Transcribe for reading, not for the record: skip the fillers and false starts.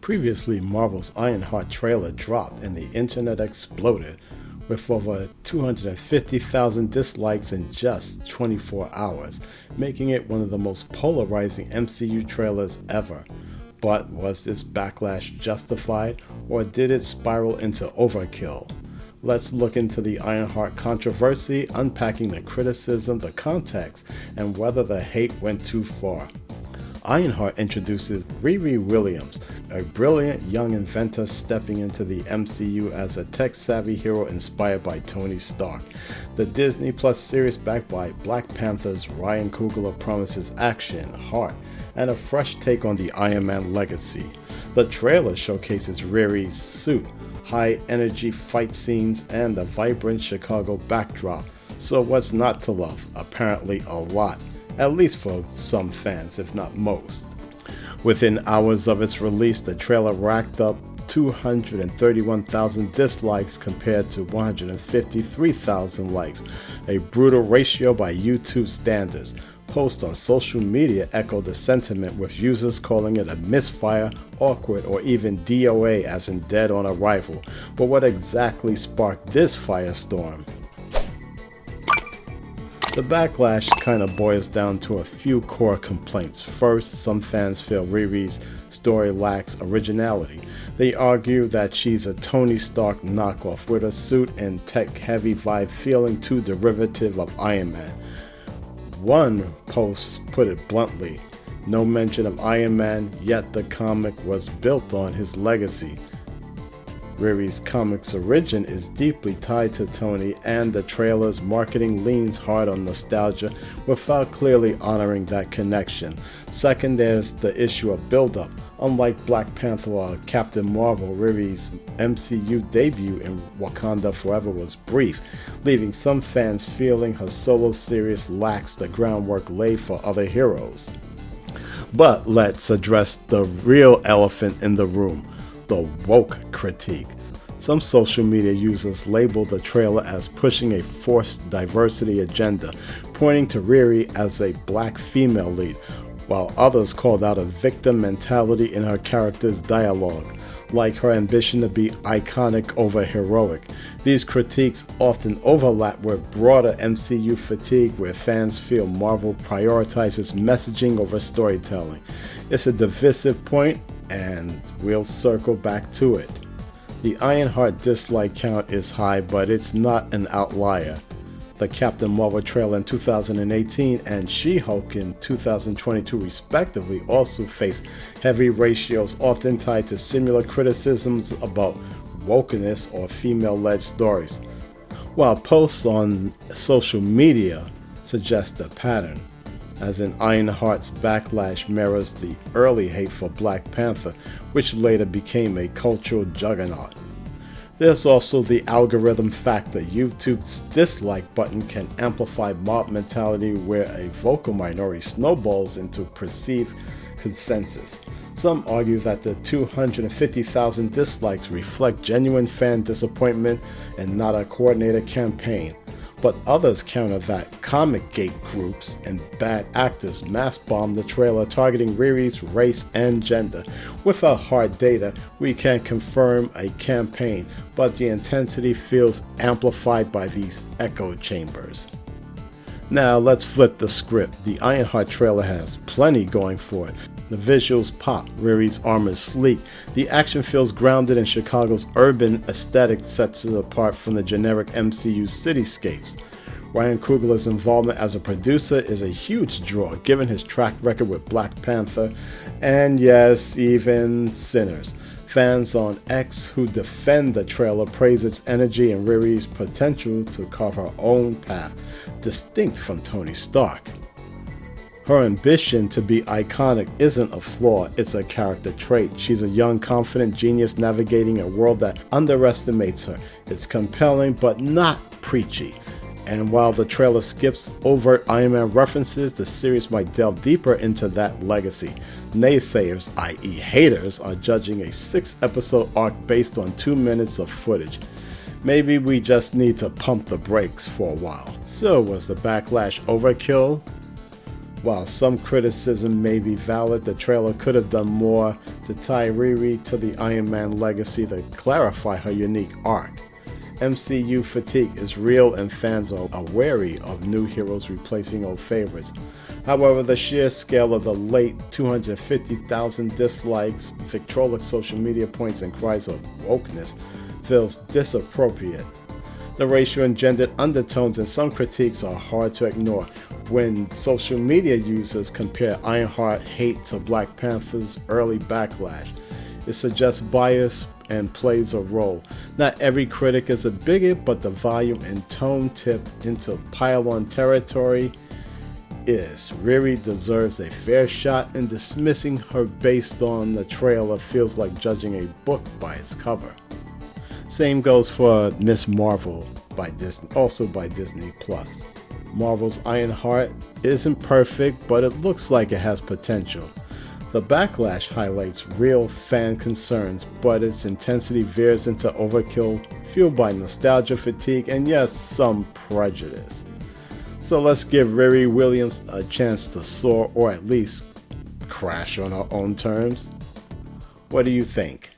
Previously, Marvel's Ironheart trailer dropped and the internet exploded, with over 250,000 dislikes in just 24 hours, making it one of the most polarizing MCU trailers ever. But was this backlash justified, or did it spiral into overkill? Let's look into the Ironheart controversy, unpacking the criticism, the context, and whether the hate went too far. Ironheart introduces Riri Williams, a brilliant young inventor stepping into the MCU as a tech-savvy hero inspired by Tony Stark. The Disney Plus series backed by Black Panther's Ryan Coogler promises action, heart, and a fresh take on the Iron Man legacy. The trailer showcases Riri's suit, high-energy fight scenes, and the vibrant Chicago backdrop. So what's not to love? Apparently a lot. At least for some fans, if not most. Within hours of its release, the trailer racked up 231,000 dislikes compared to 153,000 likes, a brutal ratio by YouTube standards. Posts on social media echoed the sentiment, with users calling it a misfire, awkward, or even DOA, as in dead on arrival. But what exactly sparked this firestorm? The backlash kind of boils down to a few core complaints. First, some fans feel Riri's story lacks originality. They argue that she's a Tony Stark knockoff, with a suit and tech-heavy vibe feeling too derivative of Iron Man. One post put it bluntly, no mention of Iron Man, yet the comic was built on his legacy. Riri's comic's origin is deeply tied to Tony, and the trailer's marketing leans hard on nostalgia without clearly honoring that connection. Second, there's the issue of build-up. Unlike Black Panther or Captain Marvel, Riri's MCU debut in Wakanda Forever was brief, leaving some fans feeling her solo series lacks the groundwork laid for other heroes. But let's address the real elephant in the room: the woke critique. Some social media users labeled the trailer as pushing a forced diversity agenda, pointing to Riri as a black female lead, while others called out a victim mentality in her character's dialogue, like her ambition to be iconic over heroic. These critiques often overlap with broader MCU fatigue, where fans feel Marvel prioritizes messaging over storytelling. It's a divisive point, and we'll circle back to it. The Ironheart dislike count is high, but it's not an outlier. The Captain Marvel trailer in 2018 and She-Hulk in 2022 respectively also face heavy ratios, often tied to similar criticisms about wokeness or female-led stories, while posts on social media suggest a pattern, as in Ironheart's backlash mirrors the early hate for Black Panther, which later became a cultural juggernaut. There's also the algorithm factor. YouTube's dislike button can amplify mob mentality, where a vocal minority snowballs into perceived consensus. Some argue that the 250,000 dislikes reflect genuine fan disappointment and not a coordinated campaign. But others counter that comic gate groups and bad actors mass bomb the trailer, targeting Riri's race and gender. Without hard data, we can confirm a campaign, but the intensity feels amplified by these echo chambers. Now let's flip the script. The Ironheart trailer has plenty going for it. The visuals pop, Riri's armor is sleek, the action feels grounded, and Chicago's urban aesthetic sets it apart from the generic MCU cityscapes. Ryan Coogler's involvement as a producer is a huge draw, given his track record with Black Panther, and yes, even Sinners. Fans on X who defend the trailer praise its energy and Riri's potential to carve her own path, distinct from Tony Stark. Her ambition to be iconic isn't a flaw, it's a character trait. She's a young, confident genius navigating a world that underestimates her. It's compelling, but not preachy. And while the trailer skips overt Iron Man references, the series might delve deeper into that legacy. Naysayers, i.e. haters, are judging a 6-episode arc based on 2 minutes of footage. Maybe we just need to pump the brakes for a while. So was the backlash overkill? While some criticism may be valid, the trailer could have done more to tie Riri to the Iron Man legacy to clarify her unique arc. MCU fatigue is real and fans are wary of new heroes replacing old favorites. However, the sheer scale of the late 250,000 dislikes, vitriolic social media points, and cries of wokeness feels disappropriate. The racial and gendered undertones in some critiques are hard to ignore. When social media users compare Ironheart hate to Black Panther's early Backlash, it suggests bias and plays a role. Not every critic is a bigot, but the volume and tone tip into pile-on territory is. Riri deserves a fair shot, and dismissing her based on the trailer feels like judging a book by its cover. Same goes for Miss Marvel by Disney, also by Disney+. Marvel's Ironheart isn't perfect, but it looks like it has potential. The Backlash highlights real fan concerns, but its intensity veers into overkill, fueled by nostalgia fatigue and yes, some prejudice. So let's give Riri Williams a chance to soar, or at least crash on her own terms. What do you think?